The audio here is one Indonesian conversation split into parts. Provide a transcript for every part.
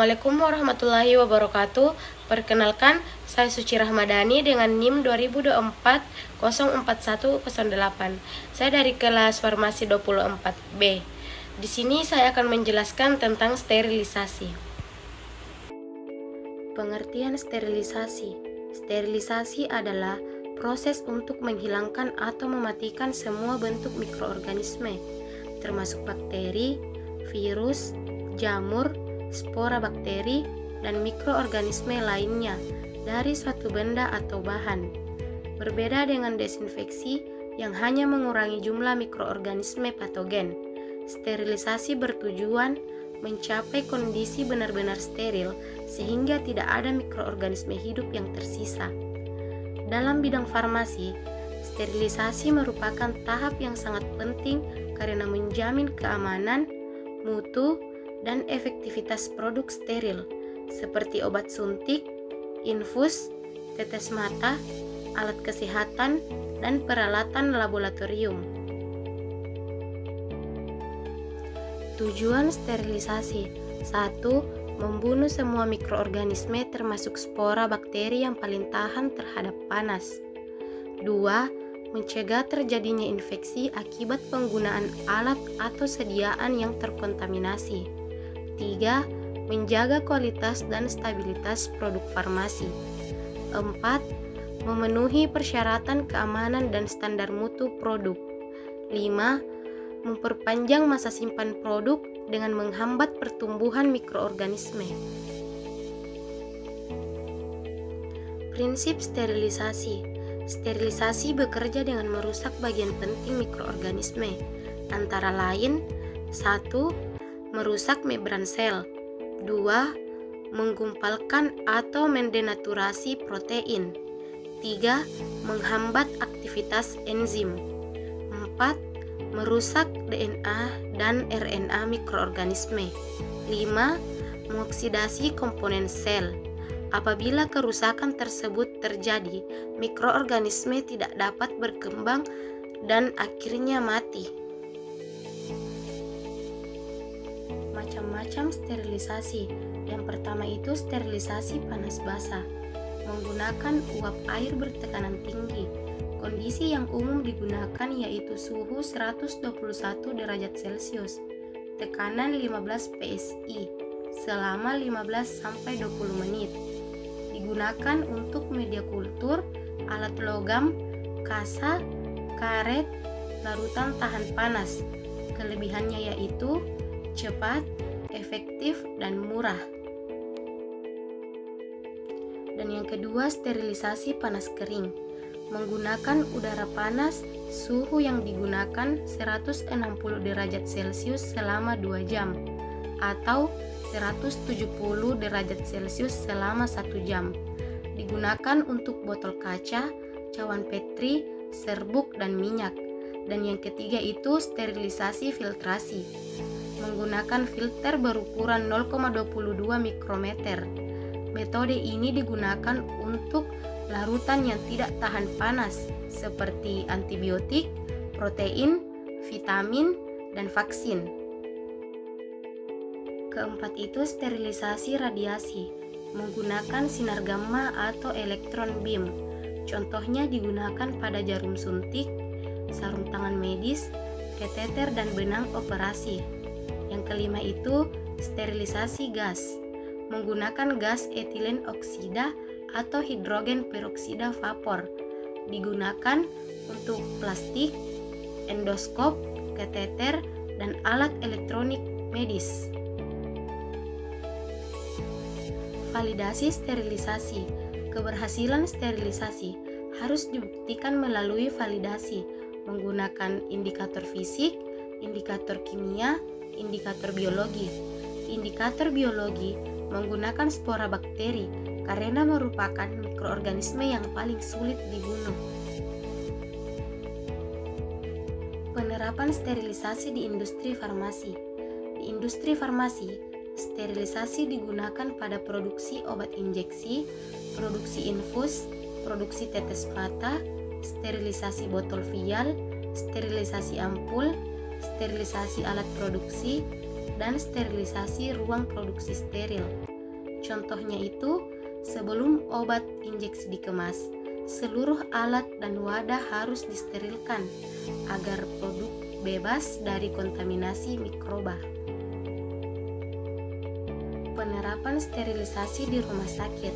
Assalamualaikum warahmatullahi wabarakatuh. Perkenalkan, saya Suci Rahmadani dengan NIM 2024 04108. Saya dari kelas Farmasi 24B. Di sini saya akan menjelaskan tentang sterilisasi. Pengertian sterilisasi. Sterilisasi adalah proses untuk menghilangkan atau mematikan semua bentuk mikroorganisme, termasuk bakteri, virus, jamur, spora bakteri, dan mikroorganisme lainnya dari suatu benda atau bahan. Berbeda dengan desinfeksi yang hanya mengurangi jumlah mikroorganisme patogen, sterilisasi bertujuan mencapai kondisi benar-benar steril sehingga tidak ada mikroorganisme hidup yang tersisa. Dalam bidang farmasi, sterilisasi merupakan tahap yang sangat penting karena menjamin keamanan, mutu, dan efektivitas produk steril seperti obat suntik, infus, tetes mata, alat kesehatan, dan peralatan laboratorium. Tujuan sterilisasi: 1. Membunuh semua mikroorganisme termasuk spora bakteri yang paling tahan terhadap panas. 2. Mencegah terjadinya infeksi akibat penggunaan alat atau sediaan yang terkontaminasi. 3. Menjaga kualitas dan stabilitas produk farmasi. 4. Memenuhi persyaratan keamanan dan standar mutu produk. 5. Memperpanjang masa simpan produk dengan menghambat pertumbuhan mikroorganisme. Prinsip sterilisasi. Sterilisasi bekerja dengan merusak bagian penting mikroorganisme, antara lain: 1. Merusak membran sel. 2. Menggumpalkan atau mendenaturasi protein. 3. Menghambat aktivitas enzim. 4. Merusak DNA dan RNA mikroorganisme. 5. Mengoksidasi komponen sel. Apabila kerusakan tersebut terjadi, mikroorganisme tidak dapat berkembang dan akhirnya mati. Macam-macam sterilisasi. Yang pertama itu sterilisasi panas basah, menggunakan uap air bertekanan tinggi. Kondisi yang umum digunakan yaitu suhu 121 derajat Celcius, tekanan 15 PSI selama 15-20 menit. Digunakan untuk media kultur, alat logam, kasa, karet, larutan tahan panas. Kelebihannya yaitu cepat, efektif, dan murah. Dan yang kedua, sterilisasi panas kering, menggunakan udara panas. Suhu yang digunakan 160 derajat Celcius selama 2 jam atau 170 derajat Celcius selama 1 jam. Digunakan untuk botol kaca, cawan petri, serbuk, dan minyak. Dan yang ketiga itu sterilisasi filtrasi, menggunakan filter berukuran 0,22 mikrometer. Metode ini digunakan untuk larutan yang tidak tahan panas seperti antibiotik, protein, vitamin, dan vaksin. Keempat itu sterilisasi radiasi, menggunakan sinar gamma atau elektron beam. Contohnya digunakan pada jarum suntik, sarung tangan medis, kateter, dan benang operasi. Yang kelima itu sterilisasi gas, menggunakan gas etilen oksida atau hidrogen peroksida vapor. Digunakan untuk plastik, endoskop, kateter, dan alat elektronik medis. Validasi sterilisasi. Keberhasilan sterilisasi harus dibuktikan melalui validasi menggunakan indikator fisik, indikator kimia, indikator biologi. Indikator biologi menggunakan spora bakteri karena merupakan mikroorganisme yang paling sulit dibunuh. Penerapan sterilisasi di industri farmasi. Di industri farmasi, sterilisasi digunakan pada produksi obat injeksi, produksi infus, produksi tetes mata, sterilisasi botol vial, sterilisasi ampul, sterilisasi alat produksi, dan sterilisasi ruang produksi steril. Contohnya itu, sebelum obat injeksi dikemas, seluruh alat dan wadah harus disterilkan agar produk bebas dari kontaminasi mikroba. Penerapan sterilisasi di rumah sakit.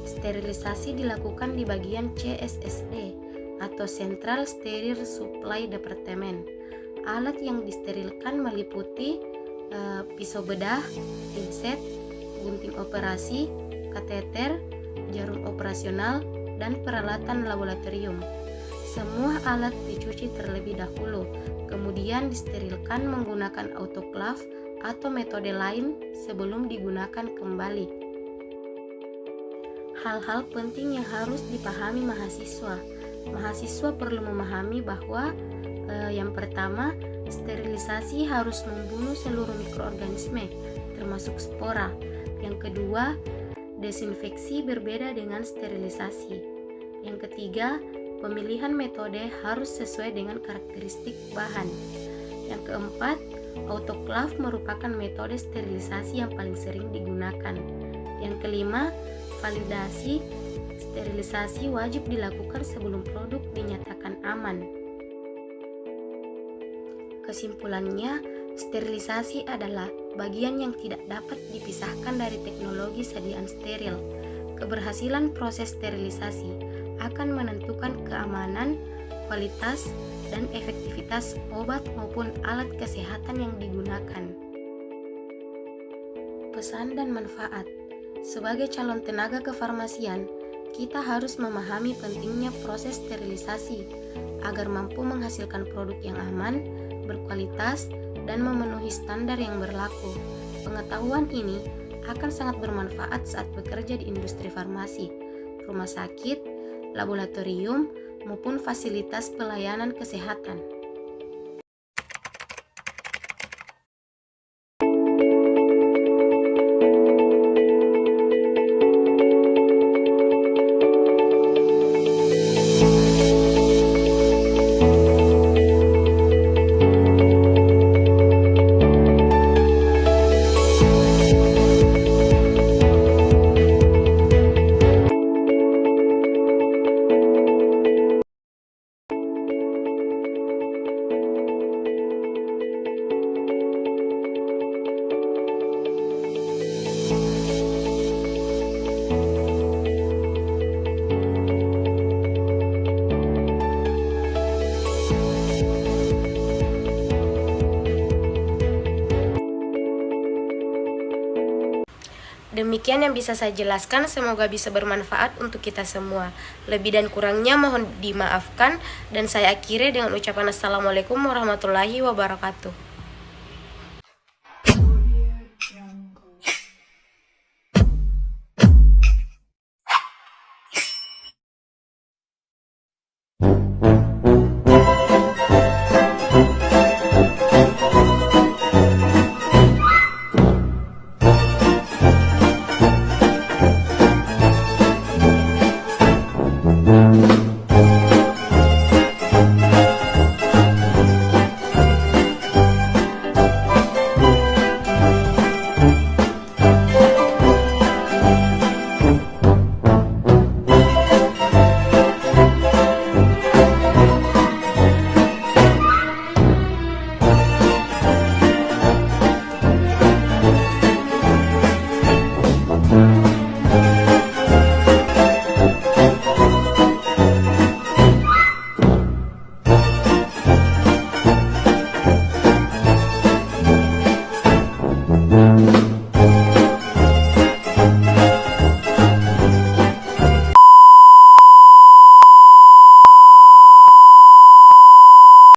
Sterilisasi dilakukan di bagian CSSD atau Central Sterile Supply Department. Alat yang disterilkan meliputi pisau bedah, pinset, gunting operasi, kateter, jarum operasional, dan peralatan laboratorium. Semua alat dicuci terlebih dahulu, kemudian disterilkan menggunakan autoclave atau metode lain sebelum digunakan kembali. Hal-hal penting yang harus dipahami mahasiswa. Mahasiswa perlu memahami bahwa yang pertama, sterilisasi harus membunuh seluruh mikroorganisme, termasuk spora. Yang kedua, desinfeksi berbeda dengan sterilisasi. Yang ketiga, pemilihan metode harus sesuai dengan karakteristik bahan. Yang keempat, autoclave merupakan metode sterilisasi yang paling sering digunakan. Yang kelima, validasi sterilisasi wajib dilakukan sebelum produk dinyatakan aman. Kesimpulannya, sterilisasi adalah bagian yang tidak dapat dipisahkan dari teknologi sediaan steril. Keberhasilan proses sterilisasi akan menentukan keamanan, kualitas, dan efektivitas obat maupun alat kesehatan yang digunakan. Pesan dan manfaat. Sebagai calon tenaga kefarmasian, kita harus memahami pentingnya proses sterilisasi agar mampu menghasilkan produk yang aman, berkualitas, dan memenuhi standar yang berlaku. Pengetahuan ini akan sangat bermanfaat saat bekerja di industri farmasi, rumah sakit, laboratorium, maupun fasilitas pelayanan kesehatan. Demikian yang bisa saya jelaskan, semoga bisa bermanfaat untuk kita semua. Lebih dan kurangnya mohon dimaafkan, dan saya akhiri dengan ucapan Assalamualaikum warahmatullahi wabarakatuh.